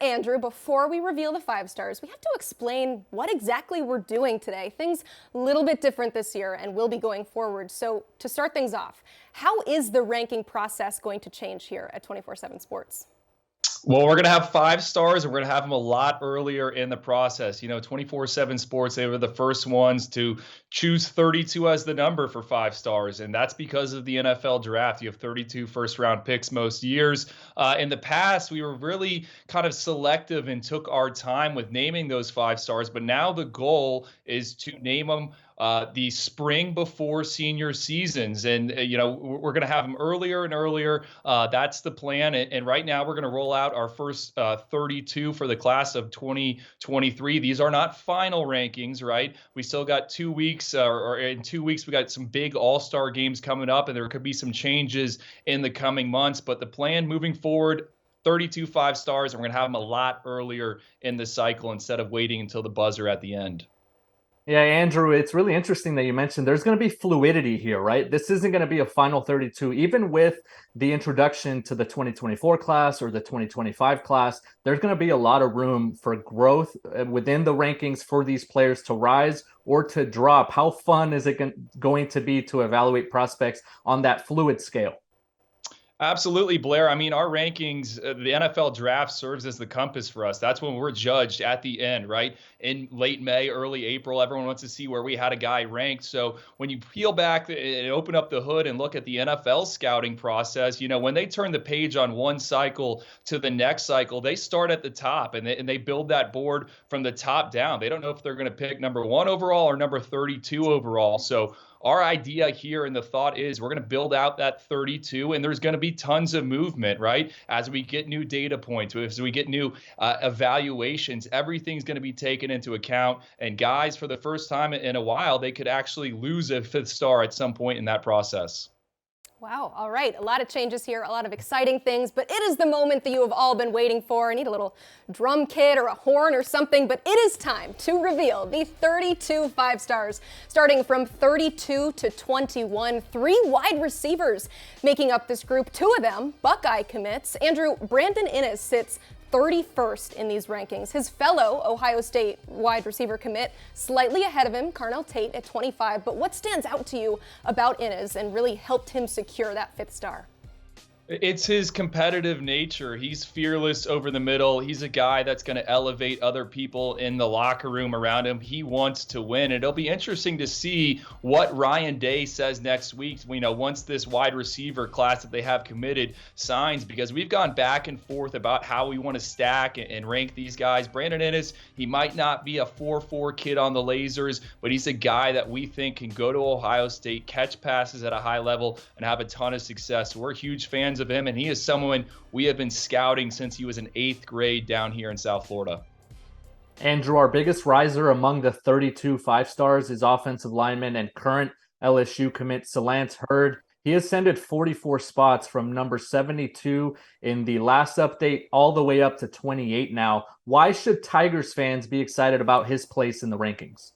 Andrew, before we reveal the 5 stars, we have to explain what exactly we're doing today. Things a little bit different this year and will be going forward. So to start things off, how is the ranking process going to change here at 24/7 Sports? Well, we're going to have 5 stars, and we're going to have them a lot earlier in the process. 24/7 Sports, they were the first ones to choose 32 as the number for 5 stars, and that's because of the NFL draft. You have 32 first-round picks most years. In the past, we were really kind of selective and took our time with naming those 5 stars, but now the goal is to name them the spring before senior seasons. And, we're going to have them earlier and earlier. That's the plan. And right now we're going to roll out our first 32 for the class of 2023. These are not final rankings, right? We still got 2 weeks, or in 2 weeks, we got some big all-star games coming up, and there could be some changes in the coming months. But the plan moving forward, 32 5 stars, and we're going to have them a lot earlier in the cycle instead of waiting until the buzzer at the end. Yeah, Andrew, it's really interesting that you mentioned there's going to be fluidity here, right? This isn't going to be a final 32. Even with the introduction to the 2024 class or the 2025 class, there's going to be a lot of room for growth within the rankings for these players to rise or to drop. How fun is it going to be to evaluate prospects on that fluid scale? Absolutely, Blair. I mean, our rankings, the NFL draft serves as the compass for us. That's when we're judged at the end, right? In late May, early April, everyone wants to see where we had a guy ranked. So when you peel back and open up the hood and look at the NFL scouting process, when they turn the page on one cycle to the next cycle, they start at the top and they build that board from the top down. They don't know if they're going to pick number 1 overall or number 32 overall. So our idea here and the thought is we're going to build out that 32, and there's going to be tons of movement, right? As we get new data points, as we get new evaluations, everything's going to be taken into account. And guys, for the first time in a while, they could actually lose a 5th star at some point in that process. Wow. All right. A lot of changes here, a lot of exciting things, but it is the moment that you have all been waiting for. I need a little drum kit or a horn or something, but it is time to reveal the 32 5 stars, starting from 32 to 21. 3 wide receivers making up this group. 2 of them, Buckeye commits. Andrew, Brandon Inniss sits 31st in these rankings. His fellow Ohio State wide receiver commit slightly ahead of him, Carnell Tate at 25. But what stands out to you about Inniss and really helped him secure that 5th star? It's his competitive nature. He's fearless over the middle. He's a guy that's going to elevate other people in the locker room around him. He wants to win. It'll be interesting to see what Ryan Day says next week, once this wide receiver class that they have committed signs, because we've gone back and forth about how we want to stack and rank these guys. Brandon Inniss, he might not be a 4-4 kid on the lasers, but he's a guy that we think can go to Ohio State, catch passes at a high level, and have a ton of success. We're huge fans of him, and he is someone we have been scouting since he was in 8th grade down here in South Florida. Andrew, our biggest riser among the 32 5 stars is offensive lineman and current LSU commit Salance Hurd. He ascended 44 spots from number 72 in the last update all the way up to 28 now. Why should Tigers fans be excited about his place in the rankings?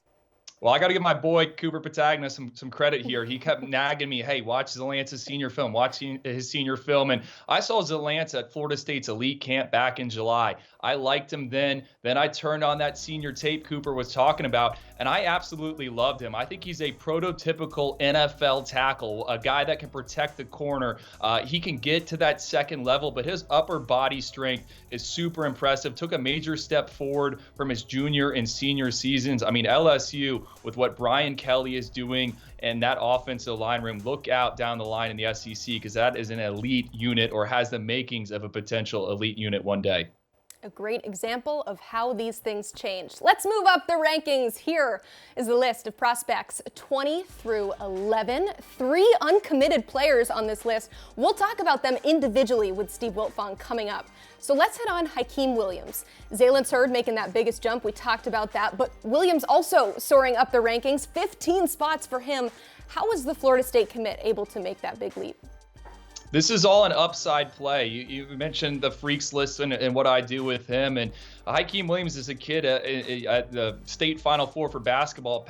Well, I got to give my boy Cooper Patagna some credit here. He kept nagging me, hey, watch Zalance's senior film, watch his senior film. And I saw Zalance at Florida State's elite camp back in July. I liked him then. Then I turned on that senior tape Cooper was talking about, and I absolutely loved him. I think he's a prototypical NFL tackle, a guy that can protect the corner. He can get to that second level, but his upper body strength is super impressive. Took a major step forward from his junior and senior seasons. I mean, LSU, with what Brian Kelly is doing and that offensive line room, look out down the line in the SEC, because that is an elite unit, or has the makings of a potential elite unit one day. A great example of how these things change. Let's move up the rankings. Here is the list of prospects 20 through 11. 3 uncommitted players on this list. We'll talk about them individually with Steve Wiltfong coming up. So let's hit on Hakeem Williams. Zalance Hurd making that biggest jump. We talked about that, but Williams also soaring up the rankings. 15 spots for him. How was the Florida State commit able to make that big leap? This is all an upside play. You mentioned the freaks list and what I do with him. And Hakeem Williams is a kid at the state Final Four for basketball,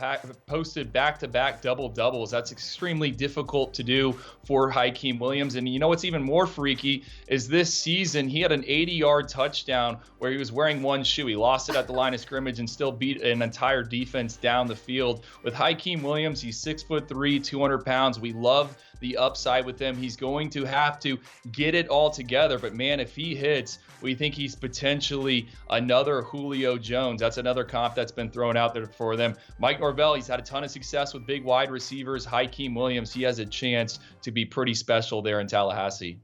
posted back-to-back double-doubles. That's extremely difficult to do for Hakeem Williams. And you know what's even more freaky is this season he had an 80-yard touchdown where he was wearing one shoe. He lost it at the line of scrimmage and still beat an entire defense down the field. With Hakeem Williams, he's 6'3", 200 pounds. We love the upside with him. He's going to have to get it all together, but man, if he hits, we think he's potentially another Julio Jones. That's another comp that's been thrown out there for them. Mike Norvell, he's had a ton of success with big wide receivers. Hakeem Williams, he has a chance to be pretty special there in Tallahassee.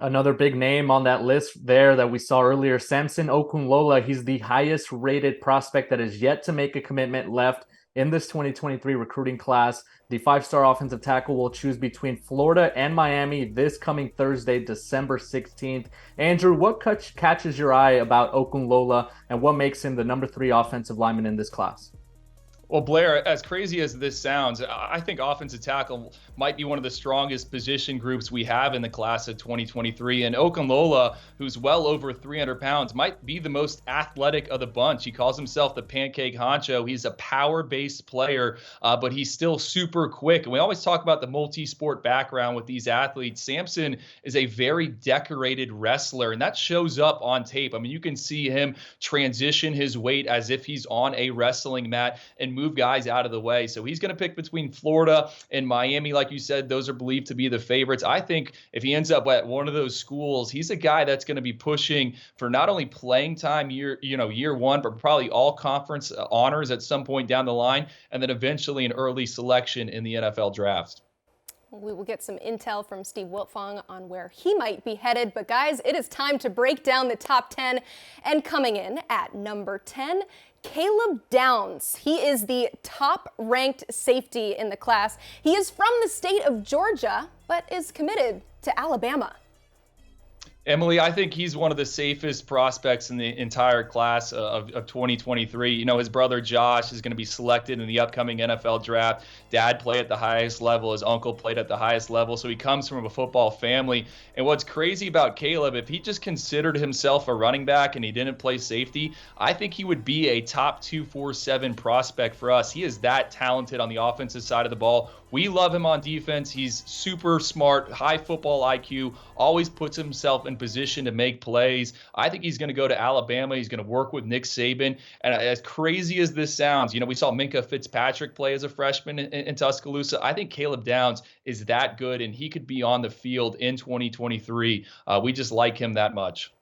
Another big name on that list there that we saw earlier, Samson Okunlola. He's the highest rated prospect that is yet to make a commitment left in this 2023 recruiting class. The five-star offensive tackle will choose between Florida and Miami this coming Thursday, December 16th. Andrew, what catches your eye about Okunlola and what makes him the number 3 offensive lineman in this class? Well, Blair, as crazy as this sounds, I think offensive tackle might be one of the strongest position groups we have in the class of 2023. And Okunlola, who's well over 300 pounds, might be the most athletic of the bunch. He calls himself the pancake honcho. He's a power-based player, but he's still super quick. And we always talk about the multi-sport background with these athletes. Samson is a very decorated wrestler, and that shows up on tape. I mean, you can see him transition his weight as if he's on a wrestling mat and move guys out of the way. So he's going to pick between Florida and Miami. Like you said, those are believed to be the favorites. I think if he ends up at one of those schools, he's a guy that's going to be pushing for not only playing time year one, but probably all conference honors at some point down the line, and then eventually an early selection in the NFL draft. We will get some intel from Steve Wiltfong on where he might be headed. But guys, it is time to break down the top 10. And coming in at number 10, Caleb Downs. He is the top-ranked safety in the class. He is from the state of Georgia, but is committed to Alabama. Emily, I think he's one of the safest prospects in the entire class of 2023. You know, his brother Josh is going to be selected in the upcoming NFL draft. Dad played at the highest level. His uncle played at the highest level. So he comes from a football family. And what's crazy about Caleb, if he just considered himself a running back and he didn't play safety, I think he would be a top 247 prospect for us. He is that talented on the offensive side of the ball. We love him on defense. He's super smart, high football IQ, always puts himself in position to make plays. I think he's going to go to Alabama. He's going to work with Nick Saban. And as crazy as this sounds, you know, we saw Minka Fitzpatrick play as a freshman in Tuscaloosa. I think Caleb Downs is that good, and he could be on the field in 2023. We just like him that much.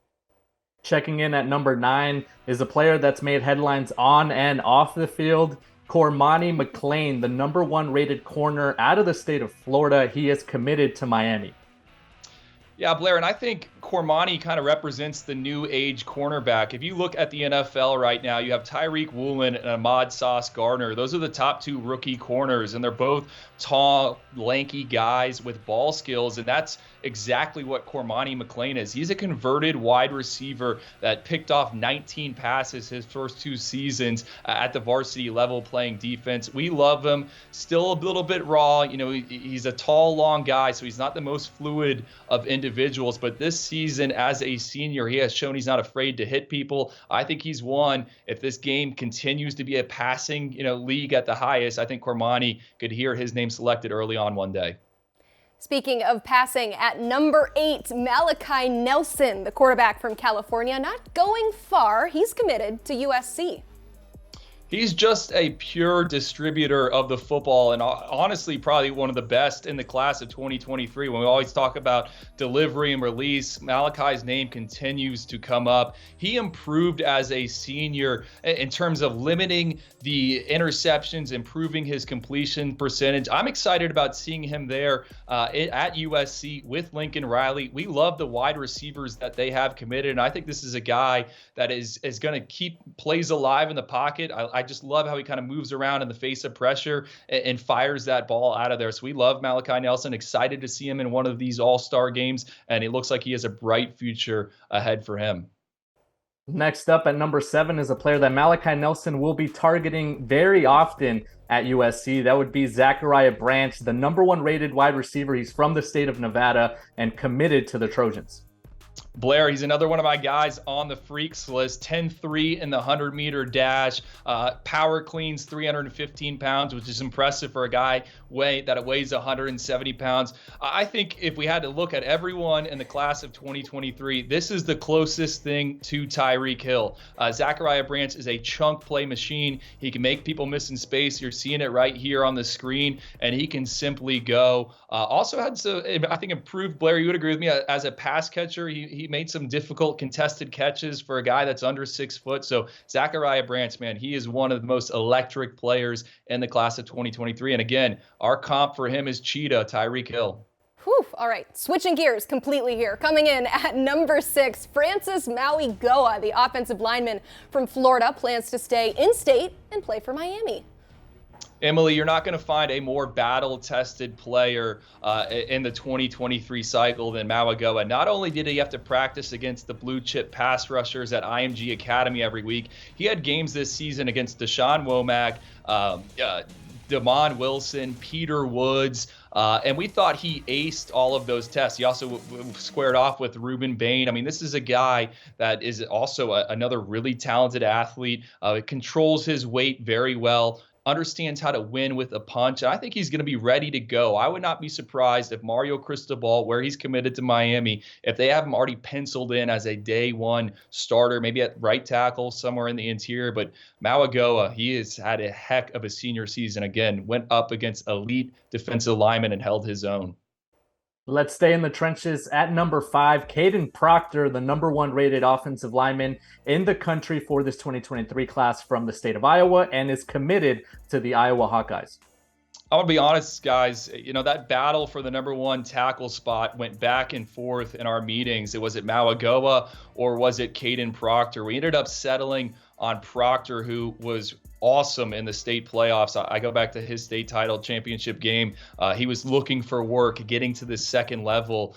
Checking in at number 9 is a player that's made headlines on and off the field. Cormani McClain, the number 1 rated corner out of the state of Florida. He is committed to Miami. Yeah, Blair, and I think Cormani kind of represents the new age cornerback. If you look at the NFL right now, you have Tyreek Woolen and Ahmad Sauce Gardner. Those are the top 2 rookie corners, and they're both tall, lanky guys with ball skills, and that's exactly what Cormani McClain is. He's a converted wide receiver that picked off 19 passes his first 2 seasons at the varsity level playing defense. We love him. Still a little bit raw. You know, he's a tall, long guy, so he's not the most fluid of individuals, but this season as a senior, he has shown he's not afraid to hit people. I think he's one. If this game continues to be a passing, league at the highest, I think Cormani could hear his name selected early on one day. Speaking of passing, at number 8, Malachi Nelson, the quarterback from California, not going far. He's committed to USC. He's just a pure distributor of the football, and honestly probably one of the best in the class of 2023. When we always talk about delivery and release, Malachi's name continues to come up. He improved as a senior in terms of limiting the interceptions, improving his completion percentage. I'm excited about seeing him there at USC with Lincoln Riley. We love the wide receivers that they have committed, and I think this is a guy that is going to keep plays alive in the pocket. I just love how he kind of moves around in the face of pressure and fires that ball out of there. So we love Malachi Nelson. Excited to see him in one of these all-star games, and it looks like he has a bright future ahead for him. Next up at number 7 is a player that Malachi Nelson will be targeting very often at USC. That would be Zachariah Branch, the number 1 rated wide receiver. He's from the state of Nevada and committed to the Trojans. Blair, he's another one of my guys on the freaks list. 10-3 in the 100-meter dash. Power cleans 315 pounds, which is impressive for a guy that weighs 170 pounds. I think if we had to look at everyone in the class of 2023, this is the closest thing to Tyreek Hill. Zachariah Branch is a chunk play machine. He can make people miss in space. You're seeing it right here on the screen, and he can simply go. Also had some, I think, improved. Blair, you would agree with me, as a pass catcher. He made some difficult contested catches for a guy that's under 6 foot. So Zachariah Branch, man, he is one of the most electric players in the class of 2023. And again, our comp for him is Cheetah, Tyreek Hill. Whew, all right, switching gears completely here. Coming in at number 6, Francis Mauigoa, the offensive lineman from Florida, plans to stay in-state and play for Miami. Emily, you're not going to find a more battle-tested player in the 2023 cycle than Mauigoa. Not only did he have to practice against the blue-chip pass rushers at IMG Academy every week, he had games this season against Deshaun Womack, Damon Wilson, Peter Woods, and we thought he aced all of those tests. He also squared off with Ruben Bain. I mean, this is a guy that is also another really talented athlete. Controls his weight very well, understands how to win with a punch. And I think he's going to be ready to go. I would not be surprised if Mario Cristobal, where he's committed to Miami, if they have him already penciled in as a day 1 starter, maybe at right tackle, somewhere in the interior. But Mauigoa, he has had a heck of a senior season. Again, went up against elite defensive linemen and held his own. Let's stay in the trenches at number 5, KADYN Proctor, the number 1 rated offensive lineman in the country for this 2023 class from the state of Iowa, and is committed to the Iowa Hawkeyes. I'm going to be honest, guys. That battle for the number 1 tackle spot went back and forth in our meetings. Was it Mauigoa or was it KADYN Proctor? We ended up settling on Proctor, who was awesome in the state playoffs. I go back to his state title championship game. He was looking for work, getting to the second level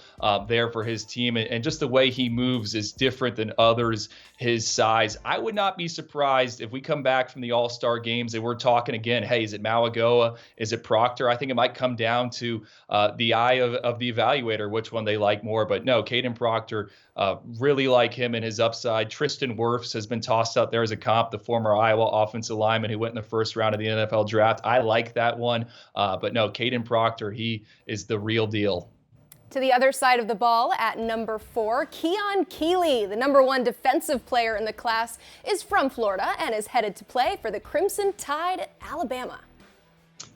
there for his team. And just the way he moves is different than others his size. I would not be surprised if we come back from the All-Star games and we're talking again, hey, is it Mauigoa? Is it Proctor? I think it might come down to the eye of the evaluator, which one they like more. But no, KADYN Proctor, really like him and his upside. Tristan Wirfs has been tossed out there as a comp, the former Iowa offensive lineman who went in the first round of the NFL draft. I like that one. But no, KADYN Proctor, he is the real deal. To the other side of the ball at number 4, Keon Keeley, the number 1 defensive player in the class, is from Florida and is headed to play for the Crimson Tide at Alabama.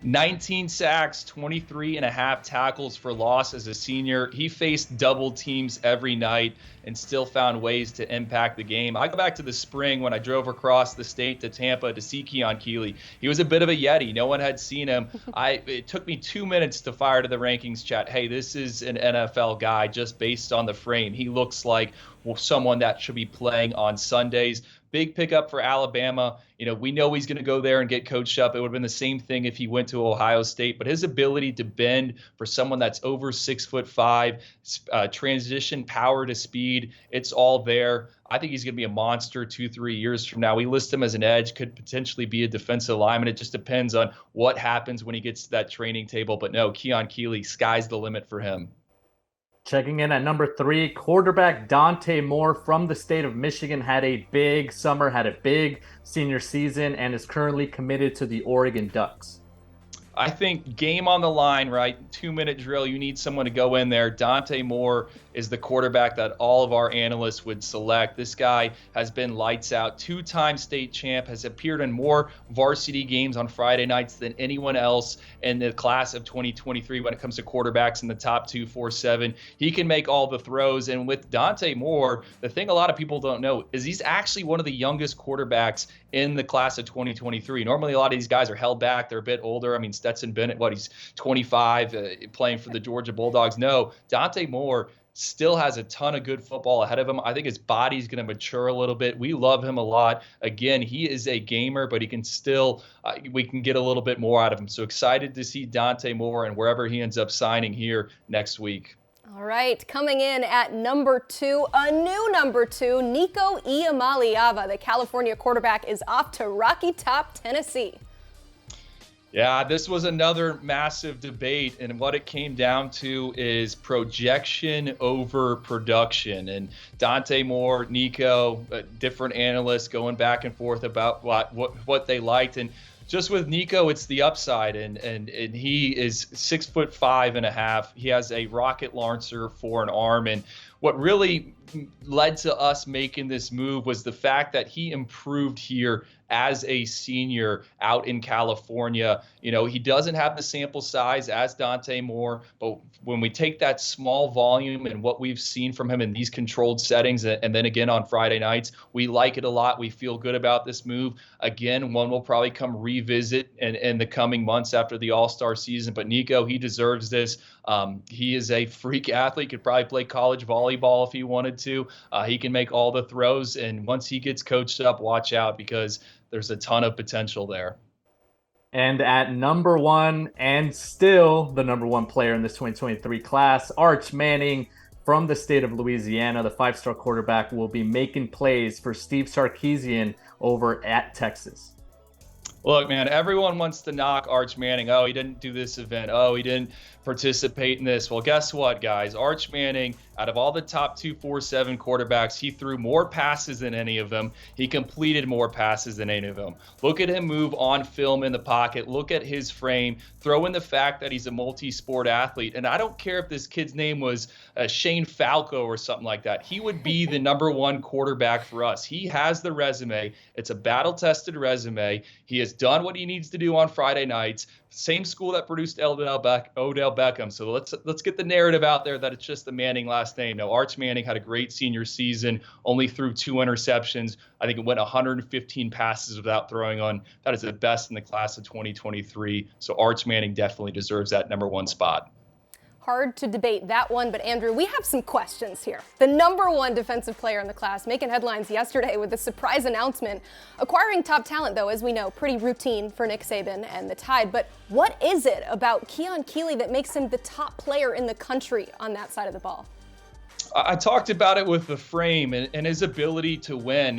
19 sacks, 23 and a half tackles for loss as a senior. He faced double teams every night and still found ways to impact the game. I go back to the spring when I drove across the state to Tampa to see Keon Keeley. He was a bit of a Yeti. No one had seen him. It took me 2 minutes to fire to the rankings chat. Hey, this is an NFL guy just based on the frame. He looks like someone that should be playing on Sundays. Big pickup for Alabama. We know he's going to go there and get coached up. It would have been the same thing if he went to Ohio State, but his ability to bend for someone that's over 6'5", transition power to speed, it's all there. I think he's going to be a monster 2-3 years from now. We list him as an edge, could potentially be a defensive lineman. It just depends on what happens when he gets to that training table. But no, Keon Keeley, sky's the limit for him. Checking in at number 3, quarterback DANTE Moore from the state of Michigan had a big summer, had a big senior season, and is currently committed to the Oregon Ducks. I think game on the line, right? 2-minute drill. You need someone to go in there. DANTE Moore is the quarterback that all of our analysts would select. This guy has been lights out, 2-time state champ, has appeared in more varsity games on Friday nights than anyone else in the class of 2023 when it comes to quarterbacks in the top 247. He can make all the throws. And with DANTE Moore, the thing a lot of people don't know is he's actually one of the youngest quarterbacks in the class of 2023. Normally, a lot of these guys are held back. They're a bit older. I mean, Stetson Bennett, he's 25, playing for the Georgia Bulldogs. No, DANTE Moore still has a ton of good football ahead of him. I think his body's going to mature a little bit. We love him a lot. Again, he is a gamer, but he can still, we can get a little bit more out of him. So excited to see DANTE Moore and wherever he ends up signing here next week. All right, coming in at number 2, a new number 2, Nico Iamaleava, the California quarterback, is off to Rocky Top, Tennessee. Yeah, this was another massive debate, and what it came down to is projection over production. And Dante Moore, Nico, different analysts going back and forth about what they liked. And just with Nico, it's the upside, and he is 6'5.5". He has a rocket launcher for an arm, and what really led to us making this move was the fact that he improved here as a senior out in California. You know, he doesn't have the sample size as Dante Moore, but when we take that small volume and what we've seen from him in these controlled settings, and then again on Friday nights, we like it a lot. We feel good about this move. Again, one will probably come revisit in the coming months after the All-Star season, but Nico, he deserves this. He is a freak athlete, could probably play college volleyball if he wanted to. He can make all the throws, and once he gets coached up, watch out, because there's a ton of potential there. And at number 1, and still the number 1 player in this 2023 class, Arch Manning from the state of Louisiana, the 5-star quarterback, will be making plays for Steve Sarkisian over at Texas. Look, man, everyone wants to knock Arch Manning. Oh, he didn't do this event. Oh, he didn't participate in this. Well, guess what, guys? Arch Manning, out of all the top 247 quarterbacks, he threw more passes than any of them. He completed more passes than any of them. Look at him move on film in the pocket. Look at his frame. Throw in the fact that he's a multi-sport athlete. And I don't care if this kid's name was Shane Falco or something like that. He would be the number 1 quarterback for us. He has the resume. It's a battle-tested resume. He has done what he needs to do on Friday nights. Same school that produced Odell Beckham. So let's get the narrative out there that it's just the Manning last name. No, Arch Manning had a great senior season, only threw 2 interceptions. I think it went 115 passes without throwing on. That is the best in the class of 2023. So Arch Manning definitely deserves that number 1 spot. Hard to debate that one, but Andrew, we have some questions here. The number 1 defensive player in the class making headlines yesterday with a surprise announcement. Acquiring top talent, though, as we know, pretty routine for Nick Saban and the Tide. But what is it about Keon Keeley that makes him the top player in the country on that side of the ball? I talked about it with the frame and his ability to win.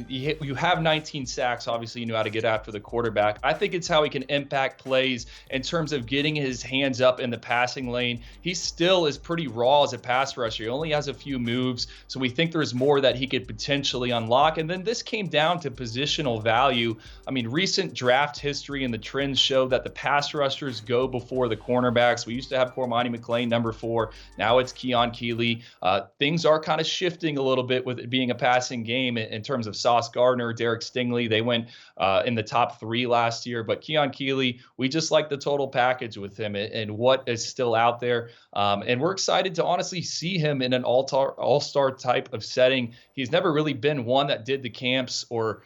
You have 19 sacks. Obviously, you know how to get after the quarterback. I think it's how he can impact plays in terms of getting his hands up in the passing lane. He still is pretty raw as a pass rusher. He only has a few moves, so we think there's more that he could potentially unlock. And then this came down to positional value. I mean, recent draft history and the trends show that the pass rushers go before the cornerbacks. We used to have Cormani McClain, number 4. Now it's Keon Keeley. Things are kind of shifting a little bit with it being a passing game in terms of Sauce Gardner, Derek Stingley. They went in the top 3 last year. But Keon Keeley, we just like the total package with him and what is still out there. And we're excited to honestly see him in an all-star type of setting. He's never really been one that did the camps or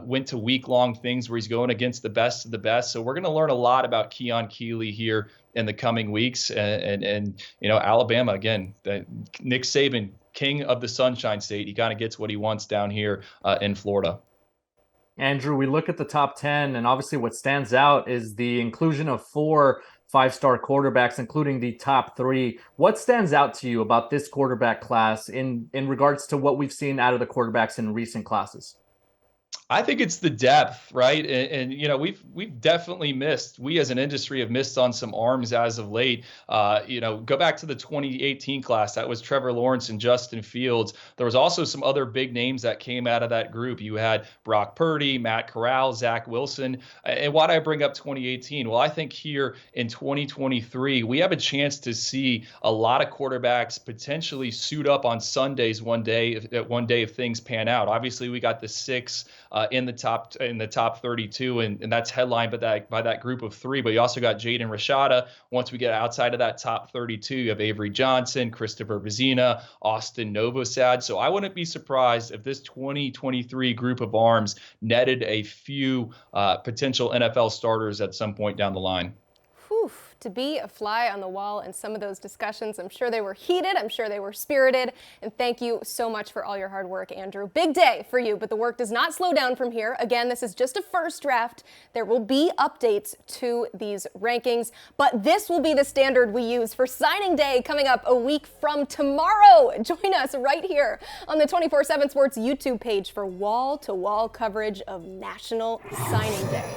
went to week-long things where he's going against the best of the best. So we're going to learn a lot about Keon Keeley here in the coming weeks. And you know, Alabama, again, Nick Saban, king of the Sunshine State. He kind of gets what he wants down here in Florida. Andrew, we look at the top 10, and obviously what stands out is the inclusion of 4 5-star quarterbacks, including the top 3. What stands out to you about this quarterback class in regards to what we've seen out of the quarterbacks in recent classes? I think it's the depth, right? And you know, we've definitely missed. We as an industry have missed on some arms as of late. You know, go back to the 2018 class. That was Trevor Lawrence and Justin Fields. There was also some other big names that came out of that group. You had Brock Purdy, Matt Corral, Zach Wilson. And why do I bring up 2018? Well, I think here in 2023, we have a chance to see a lot of quarterbacks potentially suit up on Sundays one day if things pan out. Obviously, we got the 6 in the top 32, and that's headlined by that group of 3. But you also got Jaden Rashada. Once we get outside of that top 32, you have Avery Johnson, Christopher Vizina, Austin Novosad. So I wouldn't be surprised if this 2023 group of arms netted a few potential NFL starters at some point down the line. Whew, to be a fly on the wall in some of those discussions. I'm sure they were heated, I'm sure they were spirited, and thank you so much for all your hard work, Andrew. Big day for you, but the work does not slow down from here. Again, this is just a first draft. There will be updates to these rankings, but this will be the standard we use for signing day coming up a week from tomorrow. Join us right here on the 24/7 Sports YouTube page for wall-to-wall coverage of National Signing Day.